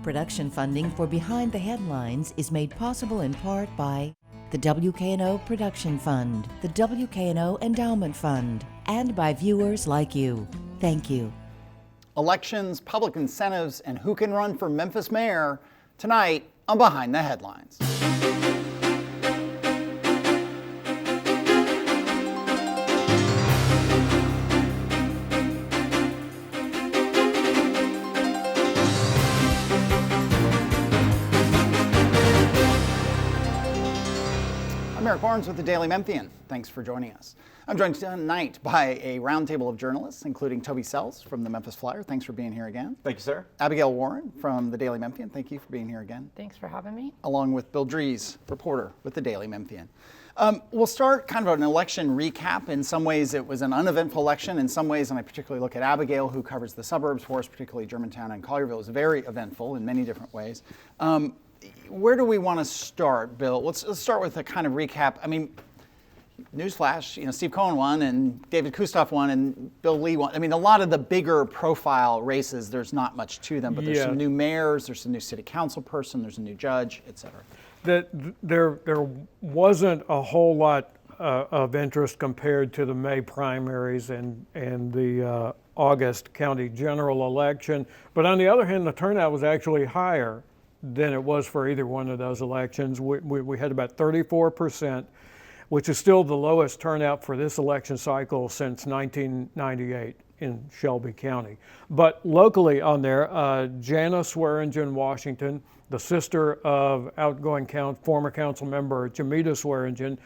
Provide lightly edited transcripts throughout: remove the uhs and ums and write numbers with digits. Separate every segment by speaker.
Speaker 1: Production funding for Behind the Headlines is made possible in part by the WKNO Production Fund, the WKNO Endowment Fund, and by viewers like you. Thank you.
Speaker 2: Elections, public incentives, and who can run for Memphis mayor tonight on Behind the Headlines. I'm Eric Barnes with the Daily Memphian. Thanks for joining us. I'm joined tonight by a roundtable of journalists, including Toby from the Memphis Flyer. Thanks for being here again.
Speaker 3: Thank you, sir.
Speaker 2: Abigail Warren from the Daily Memphian. Thank you for being here again.
Speaker 4: Thanks for having me.
Speaker 2: Along with Bill Dries, reporter with the Daily Memphian. We'll start kind of an election recap. In some ways, it was an uneventful election. In some ways, and I particularly look at Abigail, who covers the suburbs for us, particularly Germantown and Collierville, it was very eventful in many different ways. Where do we want to start, Bill? Let's start with a kind of recap. I mean, newsflash, Steve Cohen won and David Kustoff won and Bill Lee won. I mean, a lot of the bigger profile races, there's not much to them, but there's some new mayors, there's a new city council person, there's a new judge, et cetera.
Speaker 5: There wasn't a whole lot of interest compared to the May primaries and the August county general election. But on the other hand, the turnout was actually higher than it was for either one of those elections. We had about 34%, which is still the lowest turnout for this election cycle since 1998 in Shelby County. But locally on there, Jana Swearingen Washington, the sister of outgoing former council member Jamita Swearingen,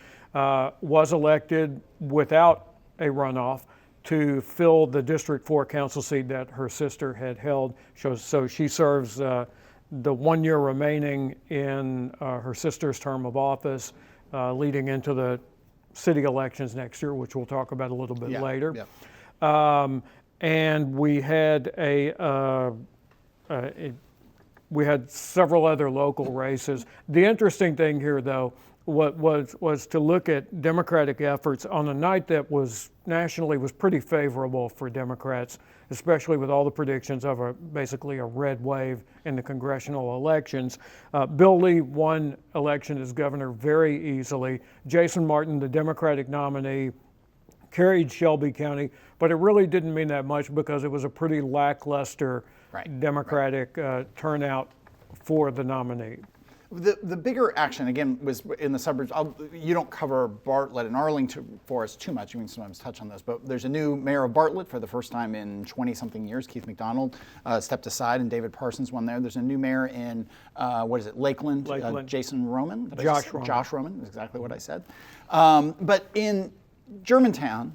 Speaker 5: was elected without a runoff to fill the District 4 council seat that her sister had held. So she serves the 1 year remaining in her sister's term of office, leading into the city elections next year, which we'll talk about a little bit later. Yeah. And we had we had several other local races. The interesting thing here, though, was to look at Democratic efforts on a night that was nationally was pretty favorable for Democrats, especially with all the predictions of basically a red wave in the congressional elections. Bill Lee won election as governor very easily. Jason Martin, the Democratic nominee, carried Shelby County, but it really didn't mean that much because it was a pretty lackluster Democratic turnout for the nominee.
Speaker 2: The bigger action, again, was in the suburbs. You don't cover Bartlett and Arlington for us too much. You can sometimes touch on this, but there's a new mayor of Bartlett for the first time in 20-something years. Keith McDonald stepped aside and David Parsons won there. There's a new mayor in, Lakeland. Jason Roman? Josh Roman, is exactly what I said. But in Germantown,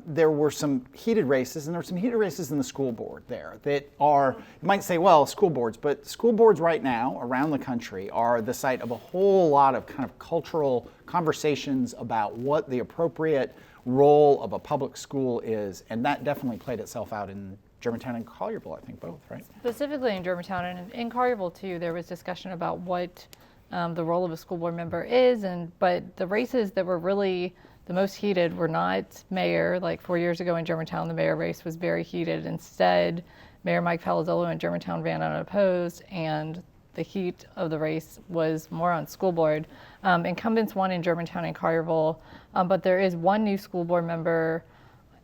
Speaker 2: there were some heated races, and there were some heated races in the school board there that are, you might say, well, school boards, but school boards right now around the country are the site of a whole lot of kind of cultural conversations about what the appropriate role of a public school is, and that definitely played itself out in Germantown and Collierville, I think both, right?
Speaker 4: Specifically in Germantown and in Collierville too, there was discussion about what the role of a school board member is, but the races that were really the most heated were not mayor. Like 4 years ago in Germantown, the mayor race was very heated. Instead, Mayor Mike Palazzolo in Germantown ran unopposed, and the heat of the race was more on school board. Incumbents won in Germantown and Collierville, but there is one new school board member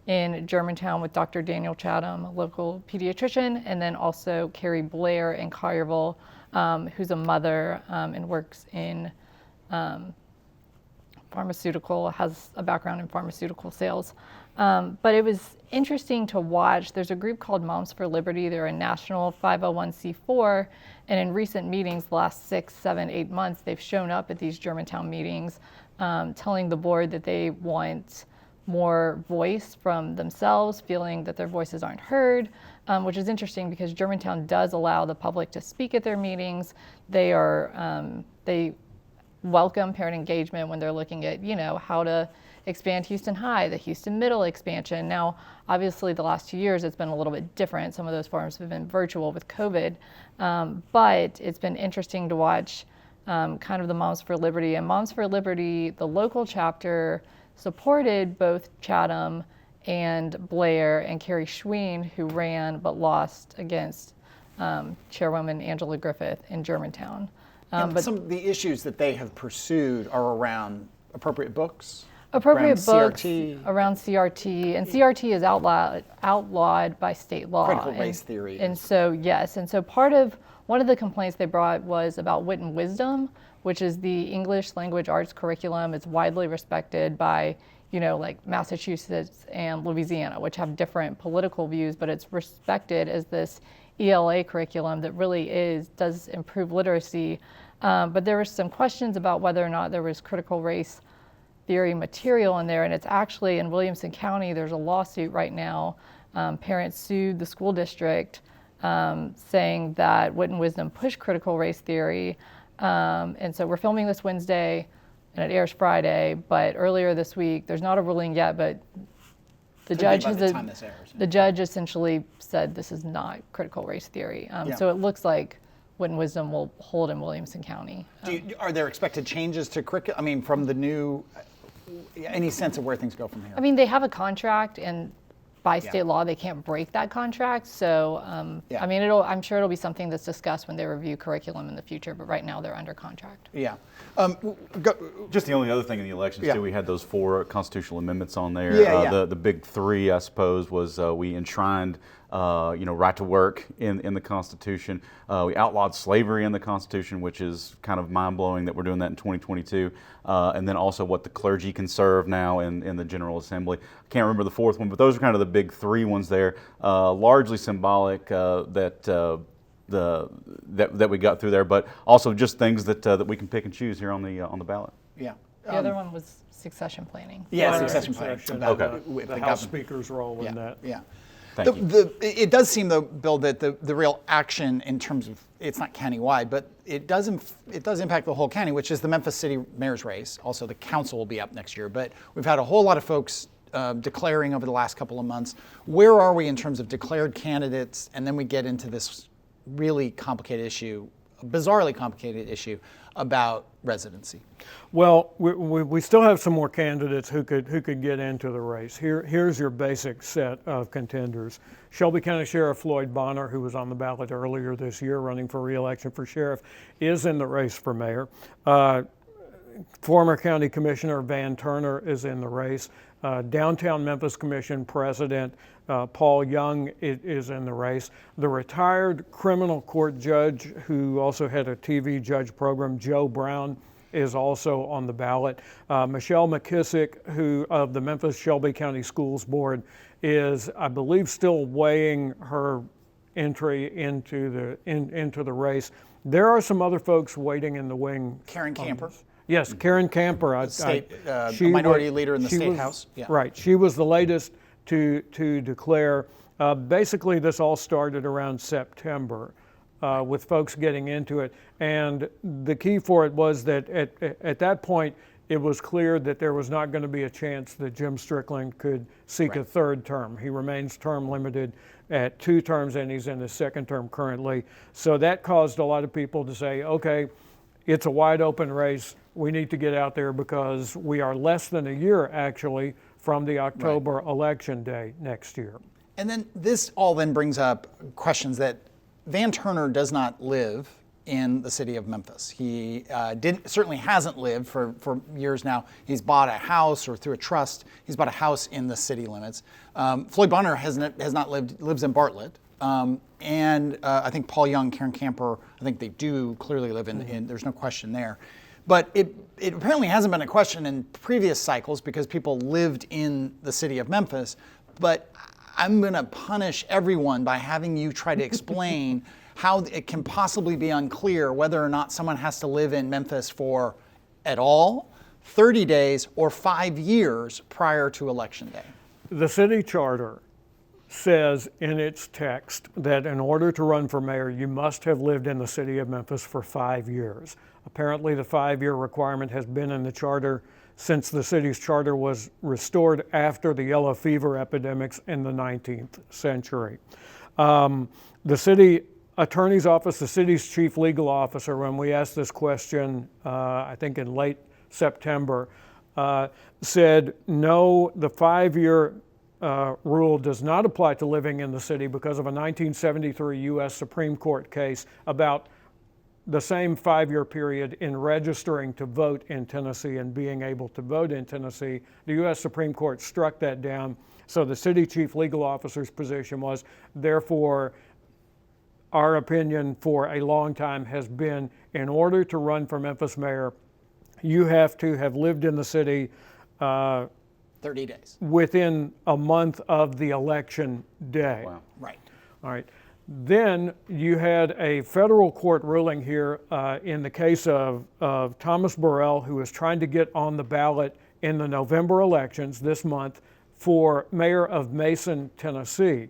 Speaker 4: in Germantown with Dr. Daniel Chatham, a local pediatrician, and then also Carrie Blair in Collierville, who's a mother and works in has a background in pharmaceutical sales. But it was interesting to watch. There's a group called Moms for Liberty. They're a national 501c4, and in recent meetings, the last 6, 7, 8 months, they've shown up at these Germantown meetings, telling the board that they want more voice from themselves, feeling that their voices aren't heard, which is interesting because Germantown does allow the public to speak at their meetings. They welcome parent engagement when they're looking at, how to expand Houston High, the Houston Middle expansion. Now, obviously the last 2 years, it's been a little bit different. Some of those forums have been virtual with COVID, but it's been interesting to watch kind of the Moms for Liberty. And Moms for Liberty, the local chapter, supported both Chatham and Blair and Carrie Schween, who ran but lost against Chairwoman Angela Griffith in Germantown.
Speaker 2: But some of the issues that they have pursued are around appropriate books,
Speaker 4: Appropriate
Speaker 2: around
Speaker 4: books
Speaker 2: CRT.
Speaker 4: around CRT, and CRT is outlawed by state law.
Speaker 2: Critical race theory.
Speaker 4: And so, yes, and so one of the complaints they brought was about wit and wisdom, which is the English language arts curriculum. It's widely respected by, like Massachusetts and Louisiana, which have different political views, but it's respected as this ELA curriculum that really does improve literacy. But there were some questions about whether or not there was critical race theory material in there, and it's actually in Williamson County, there's a lawsuit right now. Parents sued the school district saying that wit and wisdom pushed critical race theory. And so we're filming this Wednesday and it airs Friday, but earlier this week, there's not a ruling yet, but the judge the judge essentially said this is not critical race theory. So it looks like wit and wisdom will hold in Williamson County.
Speaker 2: Are there expected changes to curriculum? I mean, from the new, any sense of where things go from here?
Speaker 4: I mean, they have a contract, and by state law, they can't break that contract. So, I mean, I'm sure it'll be something that's discussed when they review curriculum in the future, but right now they're under contract.
Speaker 2: Yeah.
Speaker 3: Just the only other thing in the elections too, we had those 4 constitutional amendments on there. The big 3, I suppose, was we enshrined right to work in the Constitution. We outlawed slavery in the Constitution, which is kind of mind-blowing that we're doing that in 2022. And then also what the clergy can serve now in the General Assembly. I can't remember the 4th one, but those are kind of the big 3 ones there. Largely symbolic that we got through there, but also just things that we can pick and choose here on the ballot.
Speaker 2: Yeah.
Speaker 4: The other one was succession planning.
Speaker 2: Yeah, succession planning.
Speaker 5: The House Speaker's role in that.
Speaker 2: Yeah.
Speaker 3: Thank you.
Speaker 2: It does seem, though, Bill, that the real action in terms of, it's not countywide, but it does impact the whole county, which is the Memphis City Mayor's race. Also, the council will be up next year. But we've had a whole lot of folks declaring over the last couple of months. Where are we in terms of declared candidates? And then we get into this really complicated issue, bizarrely complicated issue about residency.
Speaker 5: Well, we still have some more candidates who could get into the race. Here's your basic set of contenders. Shelby County Sheriff Floyd Bonner, who was on the ballot earlier this year running for re-election for sheriff, is in the race for mayor. Former County Commissioner Van Turner is in the race. Downtown Memphis Commission President Paul Young is in the race. The retired criminal court judge who also had a TV judge program, Joe Brown, is also on the ballot. Michelle McKissick, who of the Memphis Shelby County Schools Board, is, I believe, still weighing her entry into the race. There are some other folks waiting in the wing.
Speaker 2: Karen Camper.
Speaker 5: Yes, Karen Camper,
Speaker 2: minority leader in the state house. Yeah.
Speaker 5: Right, she was the latest to declare. Basically, this all started around September with folks getting into it. And the key for it was that at that point, it was clear that there was not going to be a chance that Jim Strickland could seek a third term. He remains term limited at 2 terms, and he's in his 2nd term currently. So that caused a lot of people to say, okay, it's a wide open race. We need to get out there because we are less than a year, actually, from the October election day next year.
Speaker 2: And then this all then brings up questions that Van Turner does not live in the city of Memphis. He certainly hasn't lived for years now. He's bought a house, or through a trust, he's bought a house in the city limits. Floyd Bonner has not lives in Bartlett. And I think Paul Young, Karen Camper, I think they do clearly live in there's no question there. But it apparently hasn't been a question in previous cycles because people lived in the city of Memphis. But I'm going to punish everyone by having you try to explain how it can possibly be unclear whether or not someone has to live in Memphis for at all, 30 days, or 5 years prior to Election Day.
Speaker 5: The city charter says in its text that in order to run for mayor, you must have lived in the city of Memphis for 5 years. Apparently, the 5-year requirement has been in the charter since the city's charter was restored after the yellow fever epidemics in the 19th century. The city attorney's office, the city's chief legal officer, when we asked this question, I think in late September, said no, the 5-year rule does not apply to living in the city because of a 1973 U.S. Supreme Court case about the same 5-year period in registering to vote in Tennessee and being able to vote in Tennessee. The U.S. Supreme Court struck that down. So the city chief legal officer's position was, therefore, our opinion for a long time has been, in order to run for Memphis mayor, you have to have lived in the city
Speaker 2: 30 days.
Speaker 5: Within a month of the election day.
Speaker 3: Wow.
Speaker 2: Right.
Speaker 5: All right. Then you had a federal court ruling here in the case of Thomas Burrell, who was trying to get on the ballot in the November elections this month for mayor of Mason, Tennessee.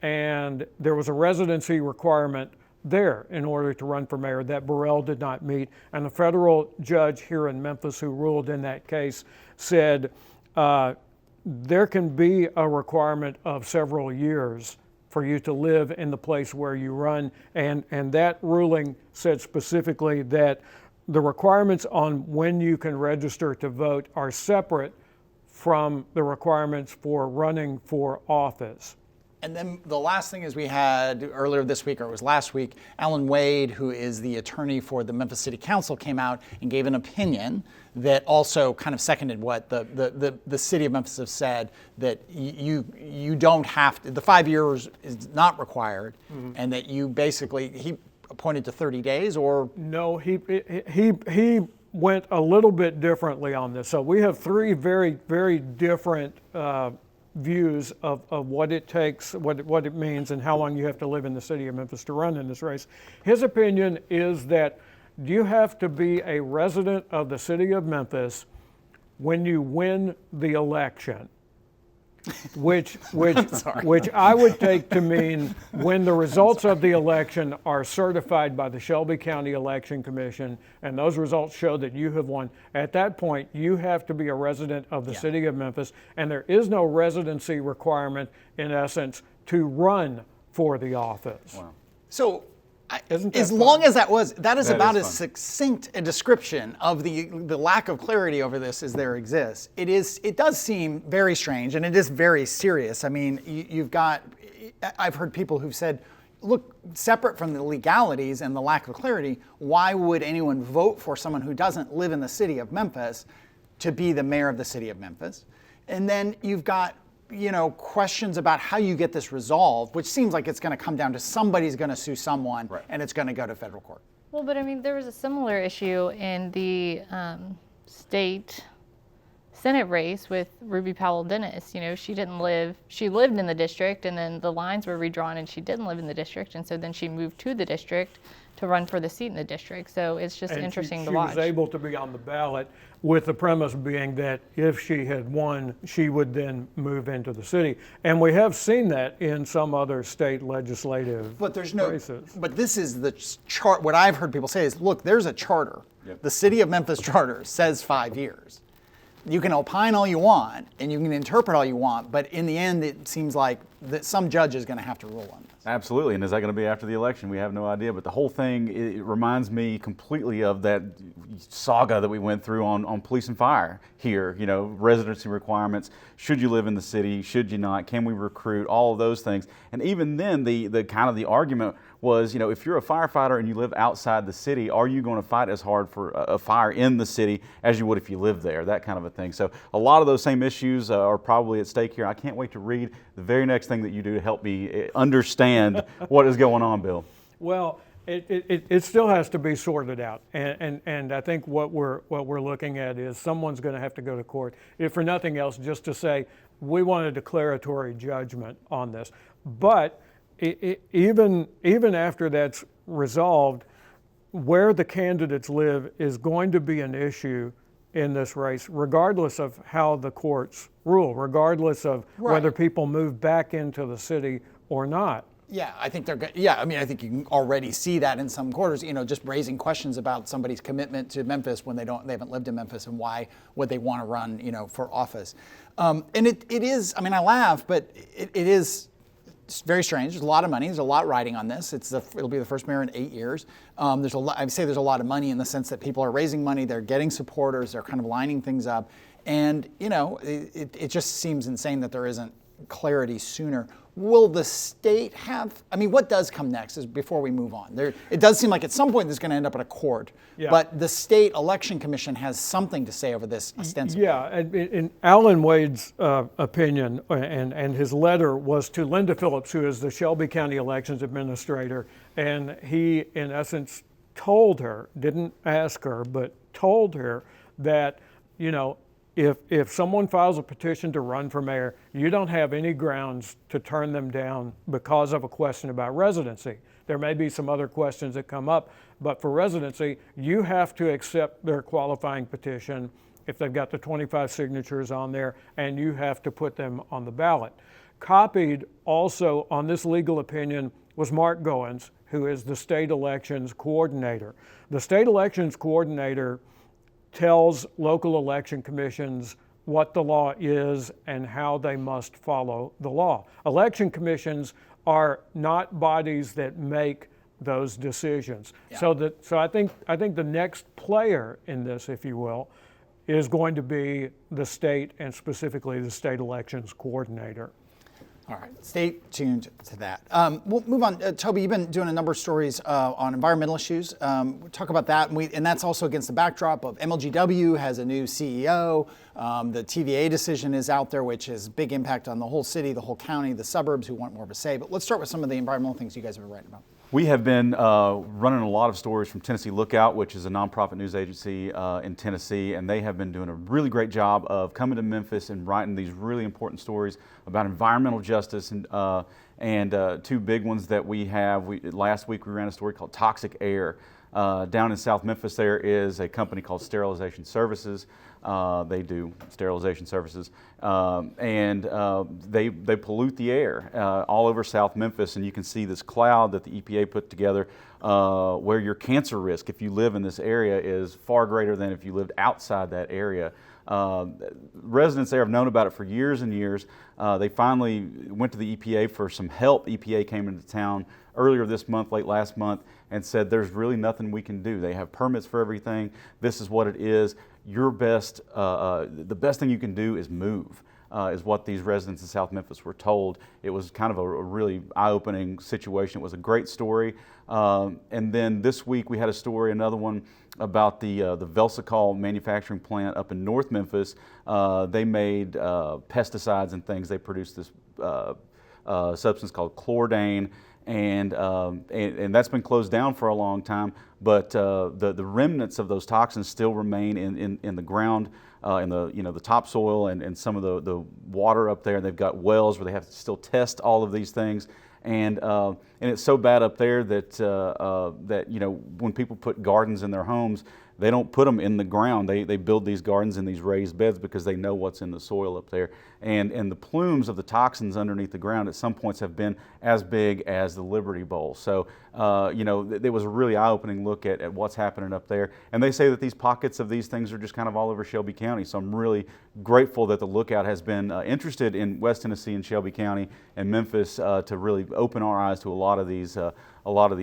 Speaker 5: And there was a residency requirement there in order to run for mayor that Burrell did not meet. And the federal judge here in Memphis who ruled in that case said there can be a requirement of several years for you to live in the place where you run. And that ruling said specifically that the requirements on when you can register to vote are separate from the requirements for running for office.
Speaker 2: And then the last thing is we had earlier this week, or it was last week, Alan Wade, who is the attorney for the Memphis City Council, came out and gave an opinion that also kind of seconded what the city of Memphis have said, that you don't have to, the 5 years is not required, and that you basically, he pointed to 30 days or? No,
Speaker 5: he went a little bit differently on this. So we have three very, very different views of what it takes, what it means, and how long you have to live in the city of Memphis to run in this race. His opinion is that you have to be a resident of the city of Memphis when you win the election, which I would take to mean when the results of the election are certified by the Shelby County Election Commission, and those results show that you have won. At that point, you have to be a resident of the city of Memphis, and there is no residency requirement, in essence, to run for the office.
Speaker 2: Wow. So, as long as that is about as succinct a description of the lack of clarity over this as there exists. It does seem very strange, and it is very serious. I mean, I've heard people who've said, look, separate from the legalities and the lack of clarity, why would anyone vote for someone who doesn't live in the city of Memphis to be the mayor of the city of Memphis? And then you've got questions about how you get this resolved, which seems like it's going to come down to somebody's going to sue someone, and it's going to go to federal court.
Speaker 4: Well, but I mean, there was a similar issue in the state Senate race with Ruby Powell Dennis. She lived in the district, and then the lines were redrawn, and she didn't live in the district, and so then she moved to the district to run for the seat in the district. So it's just interesting to watch.
Speaker 5: She was able to be on the ballot with the premise being that if she had won, she would then move into the city. And we have seen that in some other state legislative races.
Speaker 2: But this is the chart. What I've heard people say is, look, there's a charter. Yep. The city of Memphis charter says 5 years. You can opine all you want, and you can interpret all you want, but in the end, it seems like that some judge is going to have to rule on this.
Speaker 3: Absolutely, and is that going to be after the election? We have no idea, but the whole thing, it reminds me completely of that saga that we went through on police and fire here, residency requirements. Should you live in the city? Should you not? Can we recruit? All of those things. And even then, the kind of the argument was, if you're a firefighter and you live outside the city, are you going to fight as hard for a fire in the city as you would if you lived there? That kind of a thing. So a lot of those same issues are probably at stake here. I can't wait to read the very next thing that you do to help me understand what is going on, Bill.
Speaker 5: Well, it still has to be sorted out, and I think what we're looking at is someone's going to have to go to court, if for nothing else, just to say we want a declaratory judgment on this. But even after that's resolved, where the candidates live is going to be an issue in this race, regardless of how the courts rule, regardless of whether people move back into the city or not.
Speaker 2: Yeah, I think I think you can already see that in some quarters, just raising questions about somebody's commitment to Memphis when they haven't lived in Memphis, and why would they want to run, for office. And it is, I laugh, but it is very strange. There's a lot of money. There's a lot riding on this. It'll be the first mayor in 8 years. There's a lot. I'd say there's a lot of money in the sense that people are raising money. They're getting supporters. They're kind of lining things up, and it just seems insane that there isn't clarity sooner. Will the state have, I mean, what does come next is before we move on? It does seem like at some point this is going to end up in a court, but the state election commission has something to say over this ostensibly.
Speaker 5: Yeah, in Alan Wade's opinion and his letter was to Linda Phillips, who is the Shelby County Elections Administrator, and he, in essence, told her, didn't ask her, but told her that, if someone files a petition to run for mayor, you don't have any grounds to turn them down because of a question about residency. There may be some other questions that come up, but for residency, you have to accept their qualifying petition if they've got the 25 signatures on there, and you have to put them on the ballot. Copied also on this legal opinion was Mark Goins, who is the state elections coordinator. The state elections coordinator tells local election commissions what the law is and how they must follow the law. Election commissions are not bodies that make those decisions. Yeah. So I think the next player in this, if you will, is going to be the state, and specifically the state elections coordinator.
Speaker 2: All right, stay tuned to that. We'll move on. Toby, you've been doing a number of stories on environmental issues. We'll talk about that, and that's also against the backdrop of MLGW has a new CEO. The TVA decision is out there, which has big impact on the whole city, the whole county, the suburbs who want more of a say. But let's start with some of the environmental things you guys have been writing about.
Speaker 3: We have been running a lot of stories from Tennessee Lookout, which is a nonprofit news agency in Tennessee, and they have been doing a really great job of coming to Memphis and writing these really important stories about environmental justice, and two big ones that we have. Last week we ran a story called Toxic Air. Down in South Memphis there is a company called Sterilization Services. They do sterilization services, and they pollute the air all over South Memphis, and you can see this cloud that the EPA put together where your cancer risk, if you live in this area, is far greater than if you lived outside that area. Residents there have known about it for years and years. They finally went to the EPA for some help. EPA came into town earlier this month, late last month, and said there's really nothing we can do. They have permits for everything. This is what it is. Your best, the best thing you can do is move, is what these residents in South Memphis were told. It was kind of a really eye-opening situation. It was a great story. And then this week we had a story, another one, about the Velsicol manufacturing plant up in North Memphis. They made pesticides and things. They produced this substance called chlordane, and that's been closed down for a long time, but the remnants of those toxins still remain in the ground, in the topsoil and some of the water up there. They've got wells where they have to still test all of these things, and it's so bad up there that when people put gardens in their homes, they don't put them in the ground. They build these gardens in these raised beds because they know what's in the soil up there. And the plumes of the toxins underneath the ground at some points have been as big as the Liberty Bowl. So, it was a really eye-opening look at what's happening up there. And they say that these pockets of these things are just kind of all over Shelby County. So I'm really grateful that the Lookout has been interested in West Tennessee and Shelby County and Memphis to really open our eyes to a lot of these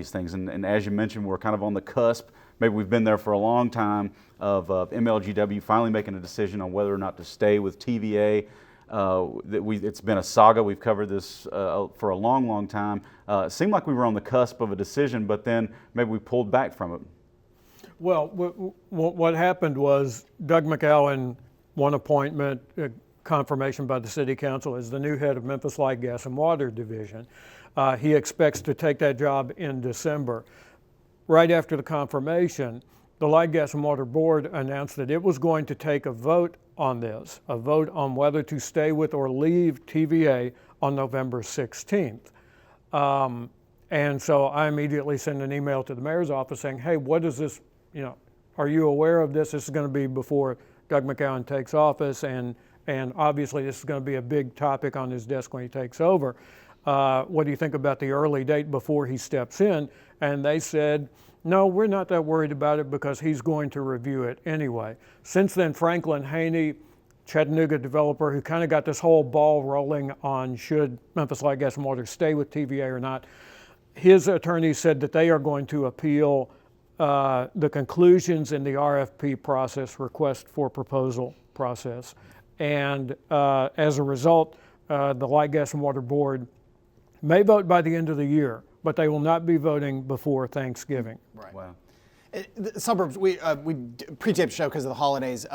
Speaker 3: things. And as you mentioned, we're kind of on the cusp. Maybe we've been there for a long time of MLGW finally making a decision on whether or not to stay with TVA. It's been a saga. We've covered this for a long, long time. It seemed like we were on the cusp of a decision, but then maybe we pulled back from it.
Speaker 5: Well, what happened was Doug McAllen won appointment, confirmation by the City Council as the new head of Memphis Light, Gas, and Water Division. He expects to take that job in December. Right after the confirmation, the Light, Gas, and Water Board announced that it was going to take a vote on this, a vote on whether to stay with or leave TVA on November 16th. And so I immediately sent an email to the mayor's office saying, hey, what is this, are you aware of this? This is going to be before Doug McAllen takes office, and obviously this is going to be a big topic on his desk when he takes over. What do you think about the early date before he steps in? And they said, no, we're not that worried about it because he's going to review it anyway. Since then, Franklin Haney, Chattanooga developer who kind of got this whole ball rolling on should Memphis Light, Gas, and Water stay with TVA or not, his attorney said that they are going to appeal the conclusions in the RFP process, request for proposal process. And as a result, the Light, Gas, and Water Board may vote by the end of the year, but they will not be voting before Thanksgiving.
Speaker 2: Right.
Speaker 3: Wow.
Speaker 2: The suburbs, we pre-taped a show because of the holidays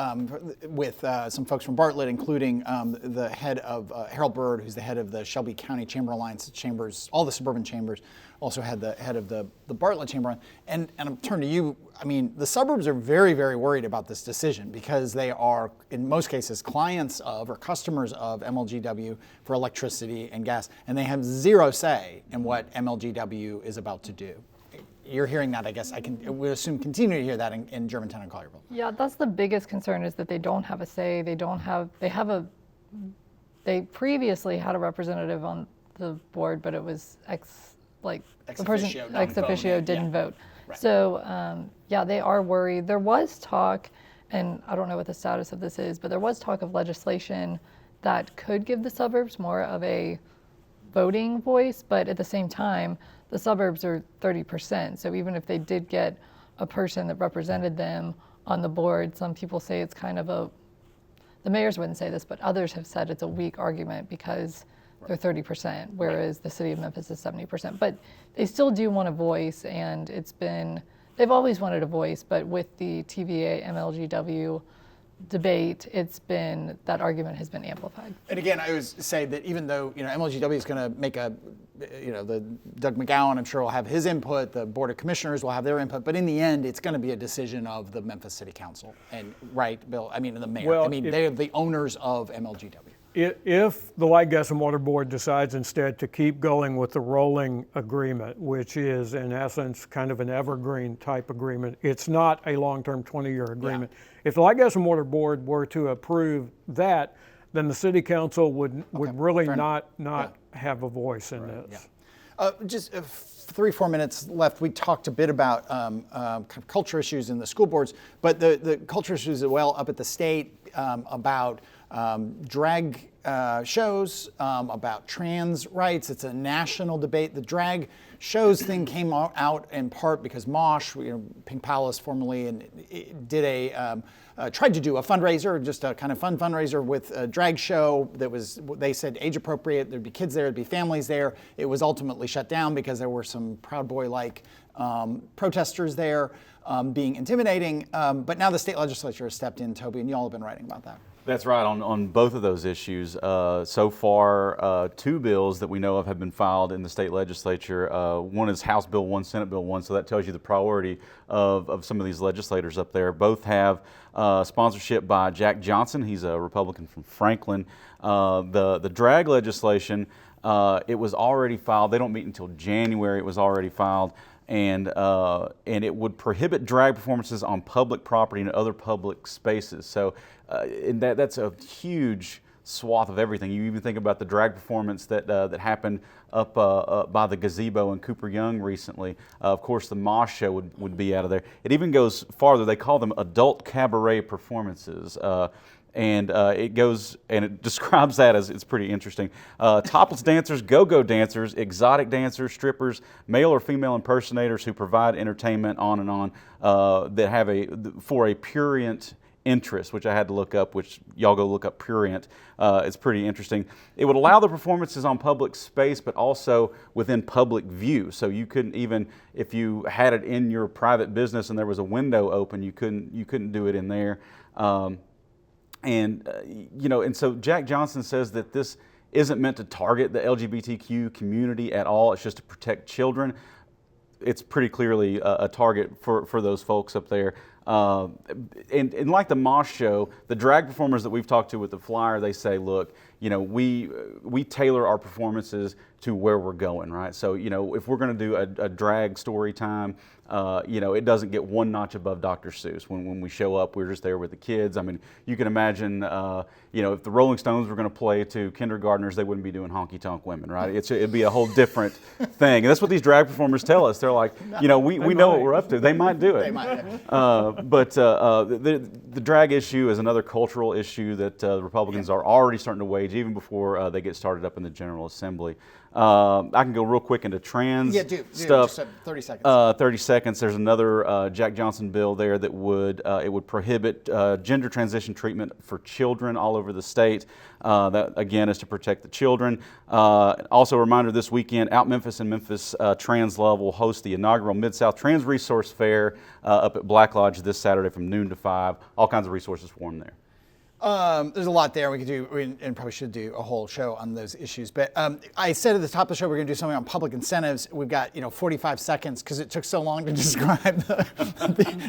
Speaker 2: with some folks from Bartlett, including the head of Harold Bird, who's the head of the Shelby County Chamber Alliance chambers, all the suburban chambers. Also had the head of the Bartlett Chamber on. And I'm turning to you. I mean, the suburbs are very, very worried about this decision because they are, in most cases, clients of or customers of MLGW for electricity and gas, and they have zero say in what MLGW is about to do. You're hearing that, I guess. I would assume continue to hear that in Germantown and Collierville.
Speaker 4: Yeah, that's the biggest concern, is that they don't have a say. They previously had a representative on the board, but it was ex officio didn't vote. Right. So yeah, they are worried. There was talk, and I don't know what the status of this is, but there was talk of legislation that could give the suburbs more of a voting voice, but at the same time, the suburbs are 30%. So even if they did get a person that represented them on the board, some people say it's kind of the mayors wouldn't say this, but others have said it's a weak argument because they're 30%, whereas the city of Memphis is 70%. But they still do want a voice, and they've always wanted a voice, but with the TVA MLGW debate, that argument has been amplified.
Speaker 2: And again, I always say that even though MLGW is going to make the Doug McGowan, I'm sure, will have his input. The Board of Commissioners will have their input. But in the end, it's going to be a decision of the Memphis City Council. And right, Bill. I mean, the mayor.
Speaker 5: Well,
Speaker 2: they're the owners of MLGW.
Speaker 5: If the Light, Gas, and Water Board decides instead to keep going with the rolling agreement, which is in essence kind of an evergreen type agreement, it's not a long-term 20-year agreement. Yeah. If the Light, Gas, and Water Board were to approve that, then the City Council would really not have a voice in this.
Speaker 2: Yeah. Just 3-4 minutes left. We talked a bit about kind of culture issues in the school boards, but the culture issues as well up at the state about drag shows, about trans rights. It's a national debate. The drag shows thing came out in part because Mosh, Pink Palace formerly, and did tried to do a fundraiser, just a kind of fun fundraiser with a drag show that was, they said, age appropriate. There'd be kids there, there'd be families there. It was ultimately shut down because there were some Proud Boy-like protesters there being intimidating. But now the state legislature has stepped in, Toby, and you all have been writing about that.
Speaker 3: That's right, on both of those issues. So far, 2 bills that we know of have been filed in the state legislature. One is House Bill 1, Senate Bill 1, so that tells you the priority of some of these legislators up there. Both have sponsorship by Jack Johnson. He's a Republican from Franklin. The drag legislation, it was already filed. They don't meet until January. It was already filed. And it would prohibit drag performances on public property and other public spaces. So and that's a huge swath of everything. You even think about the drag performance that happened up by the gazebo in Cooper Young recently. Of course, the Mosh show would be out of there. It even goes farther. They call them adult cabaret performances. And it goes and it describes that as, it's pretty interesting. Topless dancers, go-go dancers, exotic dancers, strippers, male or female impersonators who provide entertainment, on and on, that have for a prurient interest, which I had to look up, which y'all go look up prurient. It's pretty interesting. It would allow the performances on public space, but also within public view. So you couldn't even, if you had it in your private business and there was a window open, you couldn't do it in there. And so Jack Johnson says that this isn't meant to target the LGBTQ community at all. It's just to protect children. It's pretty clearly a target for those folks up there. And like the Mosh show, the drag performers that we've talked to with the flyer, they say, look, we tailor our performances to where we're going, right? So, if we're going to do a drag story time, it doesn't get one notch above Dr. Seuss. When we show up, we're just there with the kids. I mean, you can imagine, if the Rolling Stones were going to play to kindergartners, they wouldn't be doing Honky Tonk Women, right? It'd be a whole different thing. And that's what these drag performers tell us. They're like, we know what we're up to. They might do it.
Speaker 2: They might.
Speaker 3: But the drag issue is another cultural issue that the Republicans are already starting to weigh page even before they get started up in the General Assembly. I can go real quick into trans stuff.
Speaker 2: Just 30 seconds.
Speaker 3: 30 seconds. There's another Jack Johnson bill there that would prohibit gender transition treatment for children all over the state. That again is to protect the children. Also, a reminder: this weekend, Out Memphis and Memphis Trans Love will host the inaugural Mid-South Trans Resource Fair up at Black Lodge this Saturday from noon to 5. All kinds of resources for them there.
Speaker 2: There's a lot there we could do, and probably should do a whole show on those issues. But I said at the top of the show we're going to do something on public incentives. We've got 45 seconds because it took so long to describe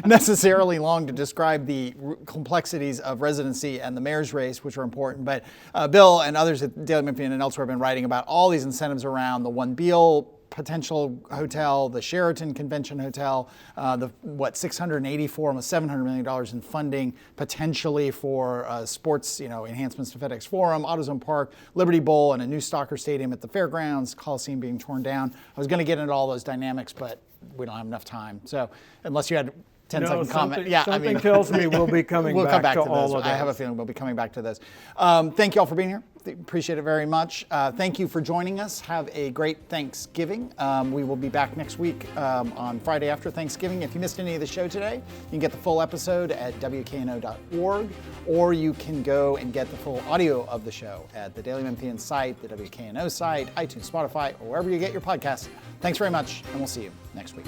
Speaker 2: necessarily long to describe the complexities of residency and the mayor's race, which are important. But Bill and others at Daily Memphian and elsewhere have been writing about all these incentives around the One Beale potential hotel, the Sheraton Convention Hotel, almost $700 million in funding potentially for sports, enhancements to FedEx Forum, AutoZone Park, Liberty Bowl, and a new soccer stadium at the fairgrounds, Coliseum being torn down. I was going to get into all those dynamics, but we don't have enough time. So unless you had 10-second comment.
Speaker 5: Something tells me we'll be coming back to all of those.
Speaker 2: I have a feeling we'll be coming back to this. Thank you all for being here. Appreciate it very much. Thank you for joining us. Have a great Thanksgiving. We will be back next week on Friday after Thanksgiving. If you missed any of the show today, you can get the full episode at WKNO.org, or you can go and get the full audio of the show at the Daily Memphian site, the WKNO site, iTunes, Spotify, or wherever you get your podcasts. Thanks very much, and we'll see you next week.